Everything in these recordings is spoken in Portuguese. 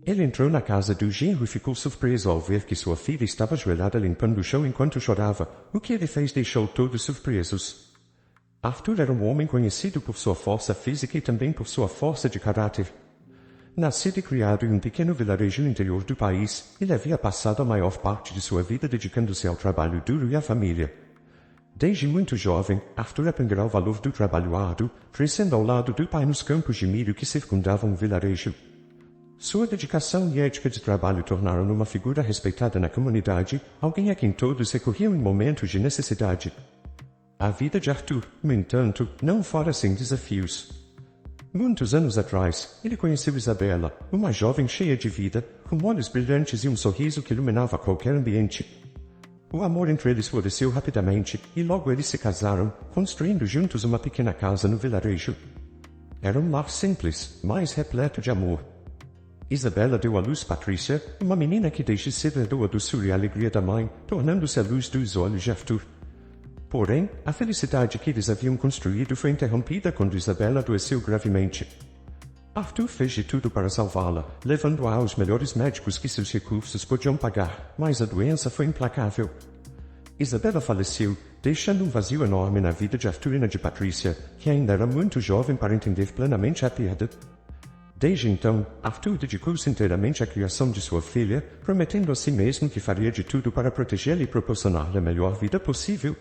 Ele entrou na casa do genro e ficou surpreso ao ver que sua filha estava ajoelhada limpando o chão enquanto chorava. O que ele fez deixou todos surpresos. Arthur era um homem conhecido por sua força física e também por sua força de caráter. Nascido e criado em um pequeno vilarejo no interior do país, ele havia passado a maior parte de sua vida dedicando-se ao trabalho duro e à família. Desde muito jovem, Arthur aprenderá o valor do trabalho árduo, crescendo ao lado do pai nos campos de milho que circundavam o vilarejo. Sua dedicação e ética de trabalho tornaram-no uma figura respeitada na comunidade, alguém a quem todos recorriam em momentos de necessidade. A vida de Arthur, no entanto, não fora sem desafios. Muitos anos atrás, ele conheceu Isabela, uma jovem cheia de vida, com olhos brilhantes e um sorriso que iluminava qualquer ambiente. O amor entre eles floresceu rapidamente, e logo eles se casaram, construindo juntos uma pequena casa no vilarejo. Era um lar simples, mas repleto de amor. Isabela deu à luz Patrícia, uma menina que desde cedo herdou a doçura e a alegria da mãe, tornando-se a luz dos olhos de Arthur. Porém, a felicidade que eles haviam construído foi interrompida quando Isabela adoeceu gravemente. Arthur fez de tudo para salvá-la, levando-a aos melhores médicos que seus recursos podiam pagar, mas a doença foi implacável. Isabela faleceu, deixando um vazio enorme na vida de Arthur e na de Patrícia, que ainda era muito jovem para entender plenamente a perda. Desde então, Arthur dedicou-se inteiramente à criação de sua filha, prometendo a si mesmo que faria de tudo para protegê-la e proporcionar-lhe a melhor vida possível.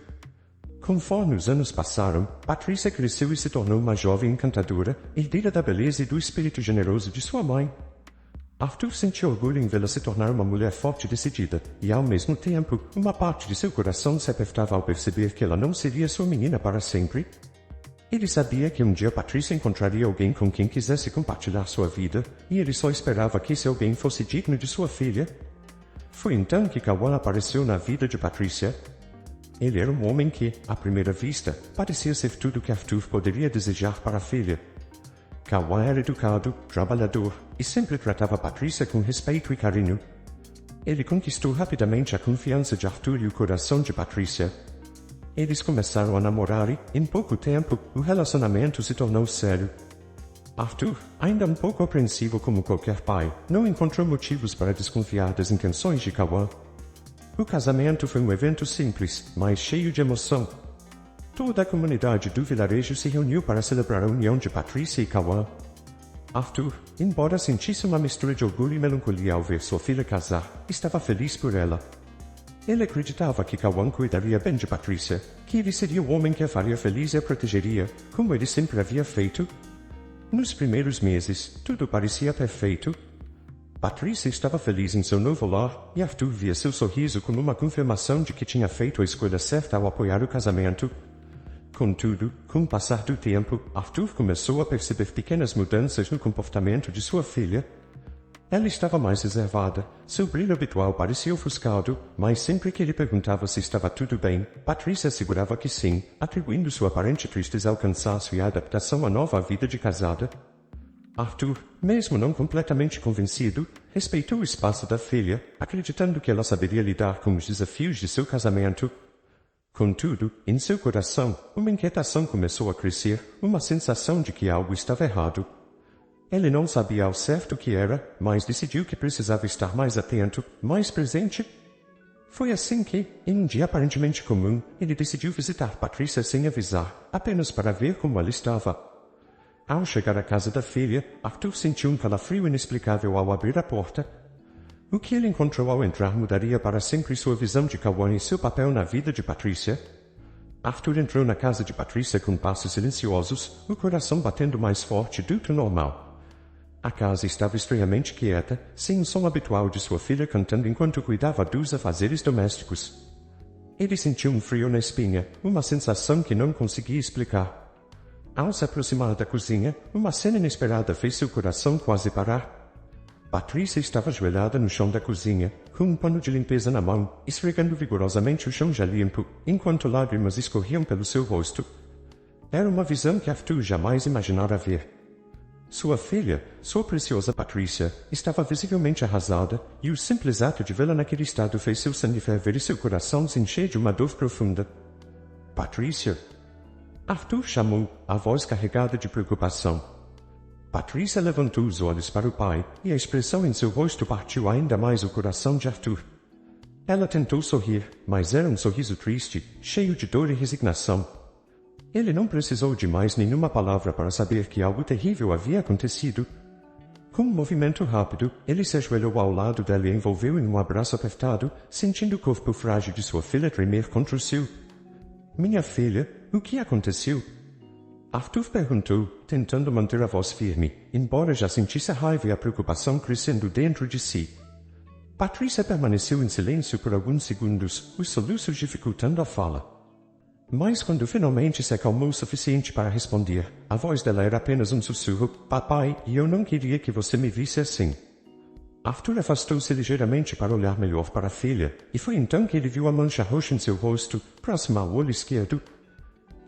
Conforme os anos passaram, Patrícia cresceu e se tornou uma jovem encantadora, herdeira da beleza e do espírito generoso de sua mãe. Arthur sentiu orgulho em vê-la se tornar uma mulher forte e decidida, e ao mesmo tempo, uma parte de seu coração se apertava ao perceber que ela não seria sua menina para sempre. Ele sabia que um dia Patrícia encontraria alguém com quem quisesse compartilhar sua vida, e ele só esperava que esse alguém fosse digno de sua filha. Foi então que Cauã apareceu na vida de Patrícia. Ele era um homem que, à primeira vista, parecia ser tudo o que Arthur poderia desejar para a filha. Cauã era educado, trabalhador, e sempre tratava Patrícia com respeito e carinho. Ele conquistou rapidamente a confiança de Arthur e o coração de Patrícia. Eles começaram a namorar e, em pouco tempo, o relacionamento se tornou sério. Arthur, ainda um pouco apreensivo como qualquer pai, não encontrou motivos para desconfiar das intenções de Cauã. O casamento foi um evento simples, mas cheio de emoção. Toda a comunidade do vilarejo se reuniu para celebrar a união de Patrícia e Cauã. Arthur, embora sentisse uma mistura de orgulho e melancolia ao ver sua filha casar, estava feliz por ela. Ele acreditava que Cauã cuidaria bem de Patrícia, que ele seria o homem que a faria feliz e a protegeria, como ele sempre havia feito. Nos primeiros meses, tudo parecia perfeito. Patrícia estava feliz em seu novo lar, e Arthur via seu sorriso como uma confirmação de que tinha feito a escolha certa ao apoiar o casamento. Contudo, com o passar do tempo, Arthur começou a perceber pequenas mudanças no comportamento de sua filha. Ela estava mais reservada, seu brilho habitual parecia ofuscado, mas sempre que ele perguntava se estava tudo bem, Patrícia assegurava que sim, atribuindo sua aparente tristeza ao cansaço e à adaptação à nova vida de casada. Arthur, mesmo não completamente convencido, respeitou o espaço da filha, acreditando que ela saberia lidar com os desafios de seu casamento. Contudo, em seu coração, uma inquietação começou a crescer, uma sensação de que algo estava errado. Ele não sabia ao certo o que era, mas decidiu que precisava estar mais atento, mais presente. Foi assim que, em um dia aparentemente comum, ele decidiu visitar Patrícia sem avisar, apenas para ver como ela estava. Ao chegar à casa da filha, Arthur sentiu um calafrio inexplicável ao abrir a porta. O que ele encontrou ao entrar mudaria para sempre sua visão de Cauã e seu papel na vida de Patrícia. Arthur entrou na casa de Patrícia com passos silenciosos, o coração batendo mais forte do que o normal. A casa estava estranhamente quieta, sem o som habitual de sua filha cantando enquanto cuidava dos afazeres domésticos. Ele sentiu um frio na espinha, uma sensação que não conseguia explicar. Ao se aproximar da cozinha, uma cena inesperada fez seu coração quase parar. Patrícia estava ajoelhada no chão da cozinha, com um pano de limpeza na mão, esfregando vigorosamente o chão já limpo, enquanto lágrimas escorriam pelo seu rosto. Era uma visão que Arthur jamais imaginara ver. Sua filha, sua preciosa Patrícia, estava visivelmente arrasada, e o simples ato de vê-la naquele estado fez seu sangue ferver e seu coração se encher de uma dor profunda. Patrícia! Arthur chamou, a voz carregada de preocupação. Patrícia levantou os olhos para o pai, e a expressão em seu rosto partiu ainda mais o coração de Arthur. Ela tentou sorrir, mas era um sorriso triste, cheio de dor e resignação. Ele não precisou de mais nenhuma palavra para saber que algo terrível havia acontecido. Com um movimento rápido, ele se ajoelhou ao lado dela e envolveu em um abraço apertado, sentindo o corpo frágil de sua filha tremer contra o seu. Minha filha, o que aconteceu? Arthur perguntou, tentando manter a voz firme, embora já sentisse a raiva e a preocupação crescendo dentro de si. Patrícia permaneceu em silêncio por alguns segundos, os soluços dificultando a fala. Mas quando finalmente se acalmou o suficiente para responder, a voz dela era apenas um sussurro: Papai, e eu não queria que você me visse assim. Arthur afastou-se ligeiramente para olhar melhor para a filha, e foi então que ele viu a mancha roxa em seu rosto, próxima ao olho esquerdo.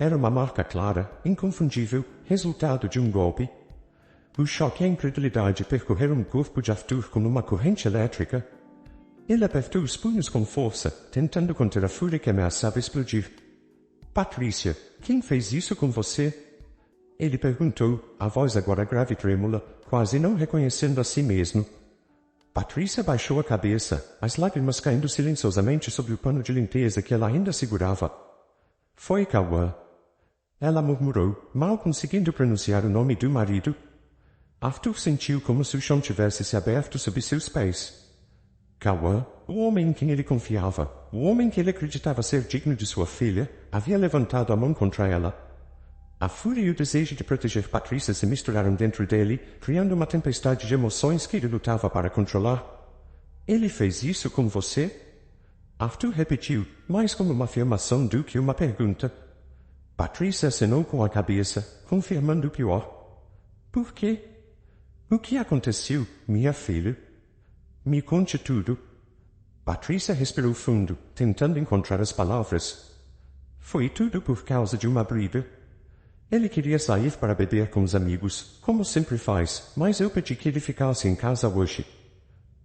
Era uma marca clara, inconfundível, resultado de um golpe. O choque e a incredulidade percorreram o corpo de Arthur como uma corrente elétrica. Ele apertou os punhos com força, tentando conter a fúria que ameaçava explodir. Patrícia, quem fez isso com você? Ele perguntou, a voz agora grave e trêmula, quase não reconhecendo a si mesmo. Patrícia baixou a cabeça, as lágrimas caindo silenciosamente sobre o pano de limpeza que ela ainda segurava. Foi Cauã. Ela murmurou, mal conseguindo pronunciar o nome do marido. Arthur sentiu como se o chão tivesse se aberto sob seus pés. Cauã, o homem em quem ele confiava, o homem que ele acreditava ser digno de sua filha, havia levantado a mão contra ela. A fúria e o desejo de proteger Patrícia se misturaram dentro dele, criando uma tempestade de emoções que ele lutava para controlar. Ele fez isso com você? Arthur repetiu, mais como uma afirmação do que uma pergunta. Patrícia acenou com a cabeça, confirmando o pior. Por quê? O que aconteceu, minha filha? Me conte tudo. Patrícia respirou fundo, tentando encontrar as palavras. Foi tudo por causa de uma briga. Ele queria sair para beber com os amigos, como sempre faz, mas eu pedi que ele ficasse em casa hoje.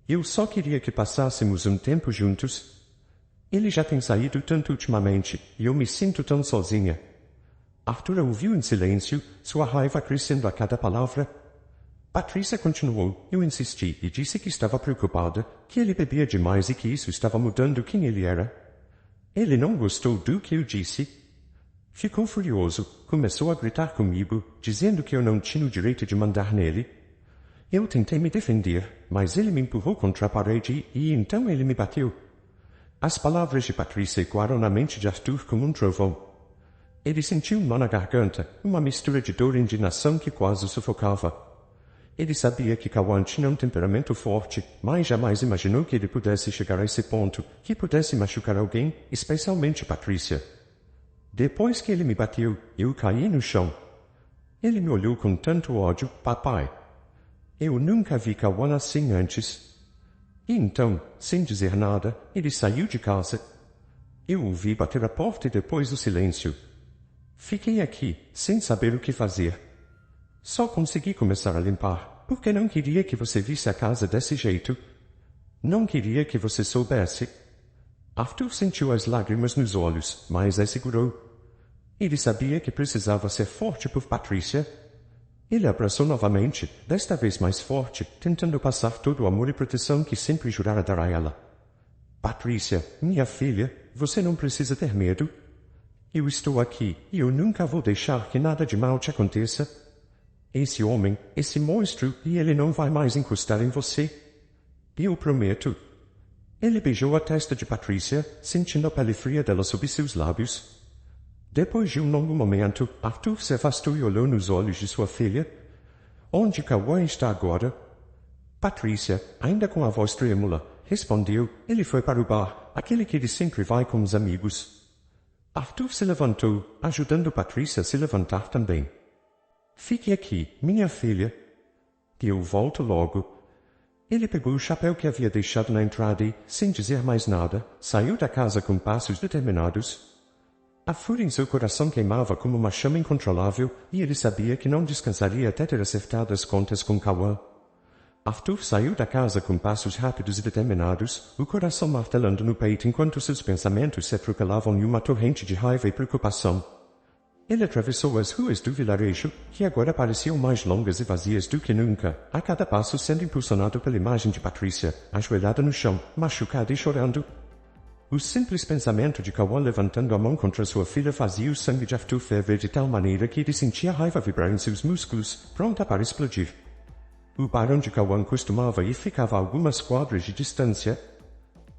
Eu só queria que passássemos um tempo juntos. Ele já tem saído tanto ultimamente, e eu me sinto tão sozinha. Arthur ouviu em silêncio, sua raiva crescendo a cada palavra. Patrícia continuou, eu insisti e disse que estava preocupada, que ele bebia demais e que isso estava mudando quem ele era. Ele não gostou do que eu disse. Ficou furioso, começou a gritar comigo, dizendo que eu não tinha o direito de mandar nele. Eu tentei me defender, mas ele me empurrou contra a parede e então ele me bateu. As palavras de Patrícia ecoaram na mente de Arthur como um trovão. Ele sentiu um nó na garganta, uma mistura de dor e indignação que quase o sufocava. Ele sabia que Cauã tinha um temperamento forte, mas jamais imaginou que ele pudesse chegar a esse ponto, que pudesse machucar alguém, especialmente Patrícia. Depois que ele me bateu, eu caí no chão. Ele me olhou com tanto ódio, papai. Eu nunca vi Cauã assim antes. E então, sem dizer nada, ele saiu de casa. Eu o vi bater a porta e depois o silêncio. Fiquei aqui, sem saber o que fazer. Só consegui começar a limpar, porque não queria que você visse a casa desse jeito. Não queria que você soubesse. Arthur sentiu as lágrimas nos olhos, mas as segurou. Ele sabia que precisava ser forte por Patrícia. Ele a abraçou novamente, desta vez mais forte, tentando passar todo o amor e proteção que sempre jurara dar a ela. Patrícia, minha filha, você não precisa ter medo. Eu estou aqui, e eu nunca vou deixar que nada de mal te aconteça. Esse homem, esse monstro, e ele não vai mais encostar em você. Eu prometo. Ele beijou a testa de Patrícia, sentindo a pele fria dela sob seus lábios. Depois de um longo momento, Arthur se afastou e olhou nos olhos de sua filha. Onde Cauã está agora? Patrícia, ainda com a voz trêmula, respondeu. Ele foi para o bar, aquele que ele sempre vai com os amigos. Arthur se levantou, ajudando Patrícia a se levantar também. Fique aqui, minha filha. Eu volto logo. Ele pegou o chapéu que havia deixado na entrada e, sem dizer mais nada, saiu da casa com passos determinados. A fúria em seu coração queimava como uma chama incontrolável e ele sabia que não descansaria até ter acertado as contas com Cauã. Arthur saiu da casa com passos rápidos e determinados, o coração martelando no peito enquanto seus pensamentos se atropelavam em uma torrente de raiva e preocupação. Ele atravessou as ruas do vilarejo, que agora pareciam mais longas e vazias do que nunca, a cada passo sendo impulsionado pela imagem de Patrícia, ajoelhada no chão, machucada e chorando. O simples pensamento de Kawan levantando a mão contra sua filha fazia o sangue de Arthur ferver de tal maneira que ele sentia a raiva vibrar em seus músculos, pronta para explodir. O bar onde Kawan costumava ir ficava a algumas quadras de distância.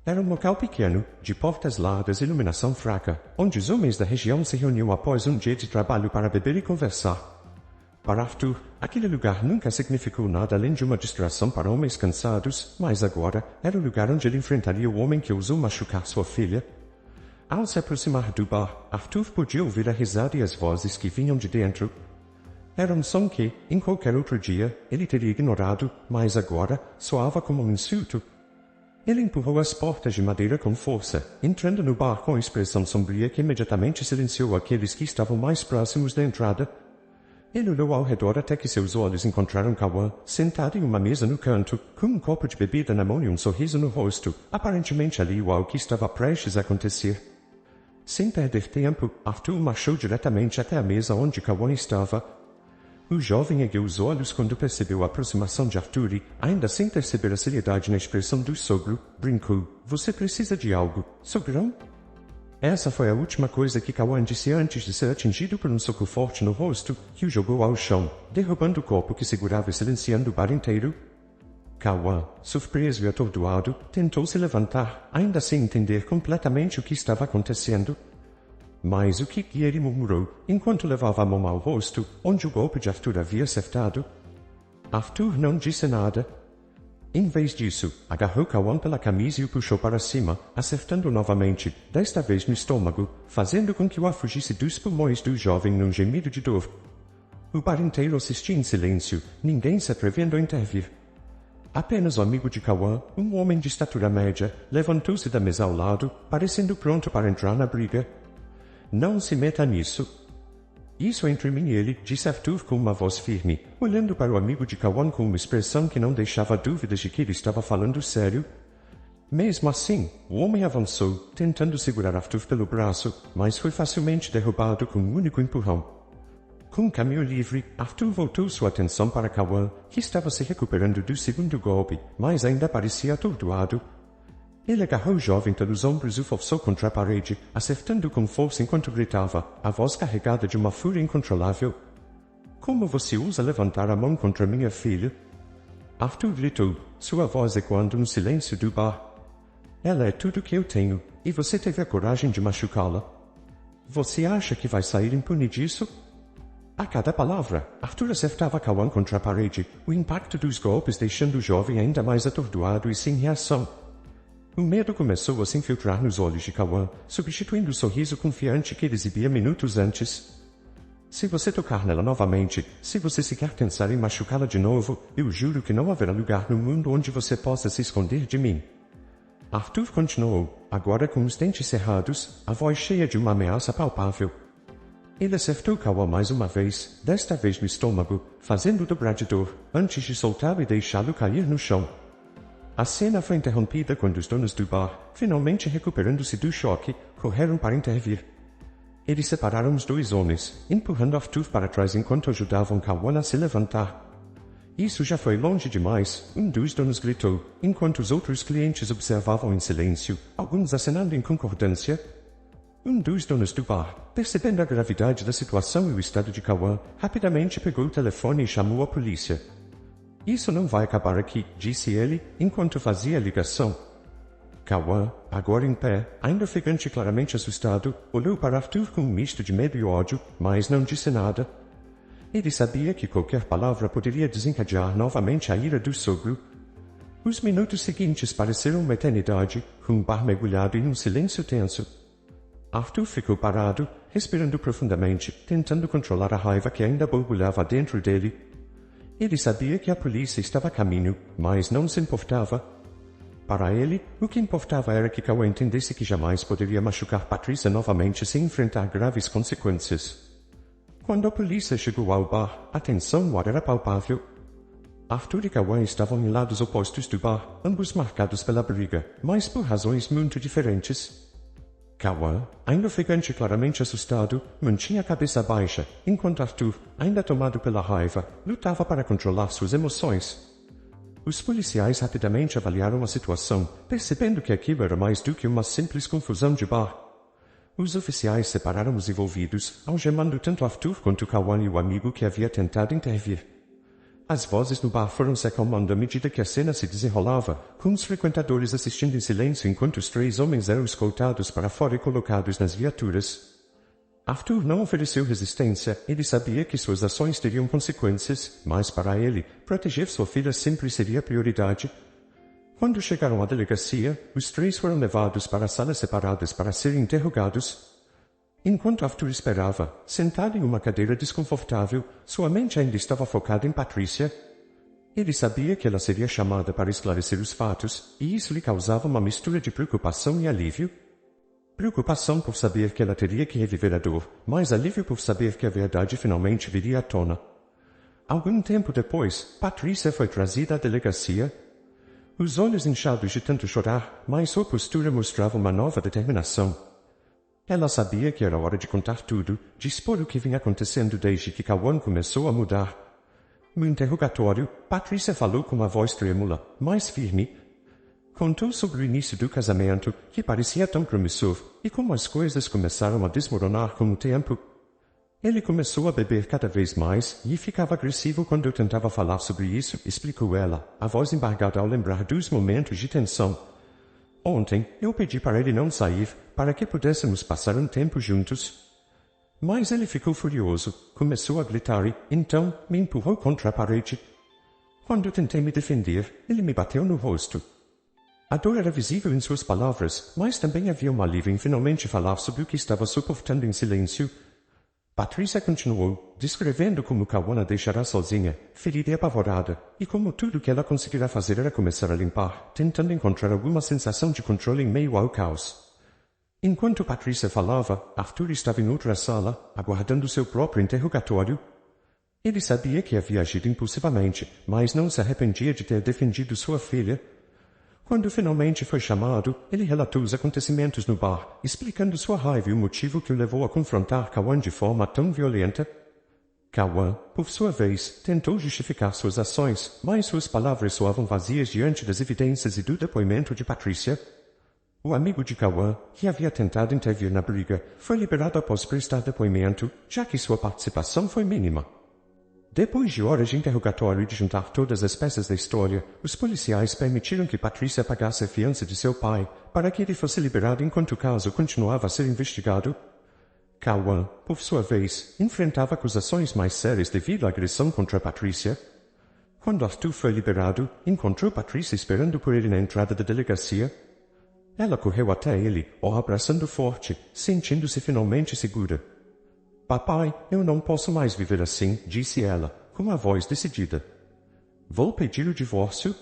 Era um local pequeno, de portas largas e iluminação fraca, onde os homens da região se reuniam após um dia de trabalho para beber e conversar. Para Arthur, aquele lugar nunca significou nada além de uma distração para homens cansados, mas agora era o lugar onde ele enfrentaria o homem que ousou machucar sua filha. Ao se aproximar do bar, Arthur podia ouvir a risada e as vozes que vinham de dentro. Era um som que, em qualquer outro dia, ele teria ignorado, mas agora soava como um insulto. Ele empurrou as portas de madeira com força, entrando no bar com expressão sombria que imediatamente silenciou aqueles que estavam mais próximos da entrada. Ele olhou ao redor até que seus olhos encontraram Kawan, sentado em uma mesa no canto, com um copo de bebida na mão e um sorriso no rosto, aparentemente alheio ao que estava prestes a acontecer. Sem perder tempo, Arthur marchou diretamente até a mesa onde Kawan estava. O jovem ergueu os olhos quando percebeu a aproximação de Arthur e, ainda sem perceber a seriedade na expressão do sogro, brincou: "Você precisa de algo, sogrão?" Essa foi a última coisa que Kawan disse antes de ser atingido por um soco forte no rosto, que o jogou ao chão, derrubando o copo que segurava e silenciando o bar inteiro. Kawan, surpreso e atordoado, tentou se levantar, ainda sem entender completamente o que estava acontecendo. Mas o que ele murmurou, enquanto levava a mão ao rosto, onde o golpe de Arthur havia acertado? Arthur não disse nada. Em vez disso, agarrou Kawan pela camisa e o puxou para cima, acertando novamente, desta vez no estômago, fazendo com que o ar fugisse dos pulmões do jovem num gemido de dor. O bar inteiro assistia em silêncio, ninguém se atrevendo a intervir. Apenas o amigo de Kawan, um homem de estatura média, levantou-se da mesa ao lado, parecendo pronto para entrar na briga. "Não se meta nisso." "Isso entre mim e ele", disse Arthur com uma voz firme, olhando para o amigo de Kawan com uma expressão que não deixava dúvidas de que ele estava falando sério. Mesmo assim, o homem avançou, tentando segurar Arthur pelo braço, mas foi facilmente derrubado com um único empurrão. Com o caminho livre, Arthur voltou sua atenção para Kawan, que estava se recuperando do segundo golpe, mas ainda parecia atordoado. Ele agarrou o jovem pelos ombros e o forçou contra a parede, acertando com força enquanto gritava, a voz carregada de uma fúria incontrolável: "Como você ousa levantar a mão contra minha filha?" Arthur gritou, sua voz ecoando no silêncio do bar. "Ela é tudo que eu tenho, e você teve a coragem de machucá-la. Você acha que vai sair impune disso?" A cada palavra, Arthur acertava Kawan contra a parede, o impacto dos golpes deixando o jovem ainda mais atordoado e sem reação. O medo começou a se infiltrar nos olhos de Kawan, substituindo o sorriso confiante que ele exibia minutos antes. "Se você tocar nela novamente, se você sequer pensar em machucá-la de novo, eu juro que não haverá lugar no mundo onde você possa se esconder de mim." Arthur continuou, agora com os dentes cerrados, a voz cheia de uma ameaça palpável. Ele acertou Kawan mais uma vez, desta vez no estômago, fazendo dobrar de dor, antes de soltá-lo e deixá-lo cair no chão. A cena foi interrompida quando os donos do bar, finalmente recuperando-se do choque, correram para intervir. Eles separaram os dois homens, empurrando Arthur para trás enquanto ajudavam Kawan a se levantar. "Isso já foi longe demais", um dos donos gritou, enquanto os outros clientes observavam em silêncio, alguns acenando em concordância. Um dos donos do bar, percebendo a gravidade da situação e o estado de Kawan, rapidamente pegou o telefone e chamou a polícia. "Isso não vai acabar aqui", disse ele, enquanto fazia a ligação. Kawan, agora em pé, ainda ofegante e claramente assustado, olhou para Arthur com um misto de medo e ódio, mas não disse nada. Ele sabia que qualquer palavra poderia desencadear novamente a ira do sogro. Os minutos seguintes pareceram uma eternidade, com o bar mergulhado em um silêncio tenso. Arthur ficou parado, respirando profundamente, tentando controlar a raiva que ainda borbulhava dentro dele. Ele sabia que a polícia estava a caminho, mas não se importava. Para ele, o que importava era que Kawan entendesse que jamais poderia machucar Patrícia novamente sem enfrentar graves consequências. Quando a polícia chegou ao bar, a tensão no ar era palpável. Arthur e Kawan estavam em lados opostos do bar, ambos marcados pela briga, mas por razões muito diferentes. Cauã, ainda ofegante e claramente assustado, mantinha a cabeça baixa, enquanto Arthur, ainda tomado pela raiva, lutava para controlar suas emoções. Os policiais rapidamente avaliaram a situação, percebendo que aquilo era mais do que uma simples confusão de bar. Os oficiais separaram os envolvidos, algemando tanto Arthur quanto Cauã e o amigo que havia tentado intervir. As vozes no bar foram se acalmando à medida que a cena se desenrolava, com os frequentadores assistindo em silêncio enquanto os 3 homens eram escoltados para fora e colocados nas viaturas. Arthur não ofereceu resistência, ele sabia que suas ações teriam consequências, mas para ele, proteger sua filha sempre seria prioridade. Quando chegaram à delegacia, os 3 foram levados para salas separadas para serem interrogados. Enquanto Arthur esperava, sentado em uma cadeira desconfortável, sua mente ainda estava focada em Patrícia. Ele sabia que ela seria chamada para esclarecer os fatos, e isso lhe causava uma mistura de preocupação e alívio. Preocupação por saber que ela teria que reviver a dor, mas alívio por saber que a verdade finalmente viria à tona. Algum tempo depois, Patrícia foi trazida à delegacia. Os olhos inchados de tanto chorar, mas sua postura mostrava uma nova determinação. Ela sabia que era hora de contar tudo, de expor o que vinha acontecendo desde que Cauã começou a mudar. No interrogatório, Patrícia falou com uma voz trêmula, mas firme. Contou sobre o início do casamento, que parecia tão promissor, e como as coisas começaram a desmoronar com o tempo. Ele começou a beber cada vez mais, e ficava agressivo quando eu tentava falar sobre isso, explicou ela, a voz embargada ao lembrar dos momentos de tensão. Ontem, eu pedi para ele não sair, para que pudéssemos passar um tempo juntos. Mas ele ficou furioso, começou a gritar e, então, me empurrou contra a parede. Quando tentei me defender, ele me bateu no rosto. A dor era visível em suas palavras, mas também havia um alívio em finalmente falar sobre o que estava suportando em silêncio. Patrícia continuou, descrevendo como Cauã a deixará sozinha, ferida e apavorada, e como tudo que ela conseguirá fazer era começar a limpar, tentando encontrar alguma sensação de controle em meio ao caos. Enquanto Patrícia falava, Arthur estava em outra sala, aguardando seu próprio interrogatório. Ele sabia que havia agido impulsivamente, mas não se arrependia de ter defendido sua filha. Quando finalmente foi chamado, ele relatou os acontecimentos no bar, explicando sua raiva e o motivo que o levou a confrontar Cauã de forma tão violenta. Cauã, por sua vez, tentou justificar suas ações, mas suas palavras soavam vazias diante das evidências e do depoimento de Patrícia. O amigo de Cauã, que havia tentado intervir na briga, foi liberado após prestar depoimento, já que sua participação foi mínima. Depois de horas de interrogatório e de juntar todas as peças da história, os policiais permitiram que Patrícia pagasse a fiança de seu pai, para que ele fosse liberado enquanto o caso continuava a ser investigado. Cauã, por sua vez, enfrentava acusações mais sérias devido à agressão contra Patrícia. Quando Arthur foi liberado, encontrou Patrícia esperando por ele na entrada da delegacia. Ela correu até ele, o abraçando forte, sentindo-se finalmente segura. Papai, eu não posso mais viver assim, disse ela, com a voz decidida. Vou pedir o divórcio?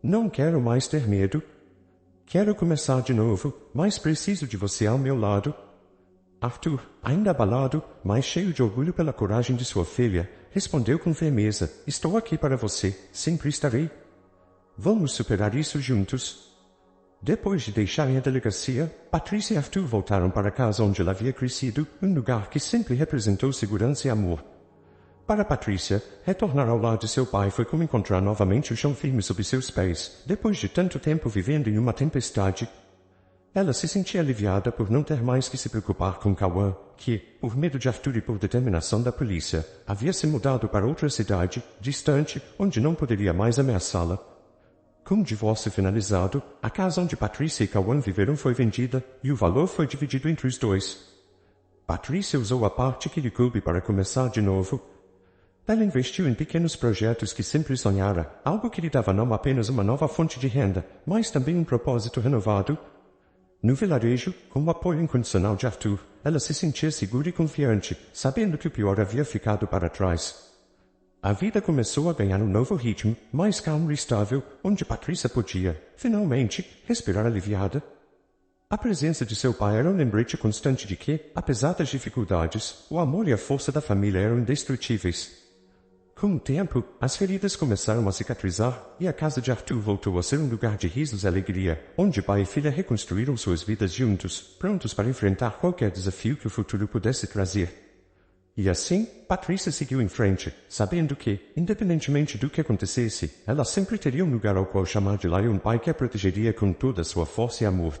Não quero mais ter medo. Quero começar de novo, mas preciso de você ao meu lado. Arthur, ainda abalado, mas cheio de orgulho pela coragem de sua filha, respondeu com firmeza, estou aqui para você, sempre estarei. Vamos superar isso juntos. Depois de deixarem a delegacia, Patrícia e Arthur voltaram para a casa onde ela havia crescido, um lugar que sempre representou segurança e amor. Para Patrícia, retornar ao lado de seu pai foi como encontrar novamente o chão firme sob seus pés, depois de tanto tempo vivendo em uma tempestade. Ela se sentia aliviada por não ter mais que se preocupar com Cauã, que, por medo de Arthur e por determinação da polícia, havia se mudado para outra cidade, distante, onde não poderia mais ameaçá-la. Com o divórcio finalizado, a casa onde Patrícia e Cauã viveram foi vendida e o valor foi dividido entre os dois. Patrícia usou a parte que lhe coube para começar de novo. Ela investiu em pequenos projetos que sempre sonhara, algo que lhe dava não apenas uma nova fonte de renda, mas também um propósito renovado. No vilarejo, com o apoio incondicional de Arthur, ela se sentia segura e confiante, sabendo que o pior havia ficado para trás. A vida começou a ganhar um novo ritmo, mais calmo e estável, onde Patrícia podia, finalmente, respirar aliviada. A presença de seu pai era um lembrete constante de que, apesar das dificuldades, o amor e a força da família eram indestrutíveis. Com o tempo, as feridas começaram a cicatrizar, e a casa de Arthur voltou a ser um lugar de risos e alegria, onde pai e filha reconstruíram suas vidas juntos, prontos para enfrentar qualquer desafio que o futuro pudesse trazer. E assim, Patrícia seguiu em frente, sabendo que, independentemente do que acontecesse, ela sempre teria um lugar ao qual chamar de lar e um pai que a protegeria com toda a sua força e amor.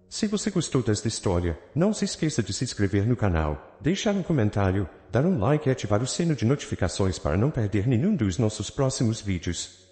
Se você gostou desta história, não se esqueça de se inscrever no canal, deixar um comentário, dar um like e ativar o sino de notificações para não perder nenhum dos nossos próximos vídeos.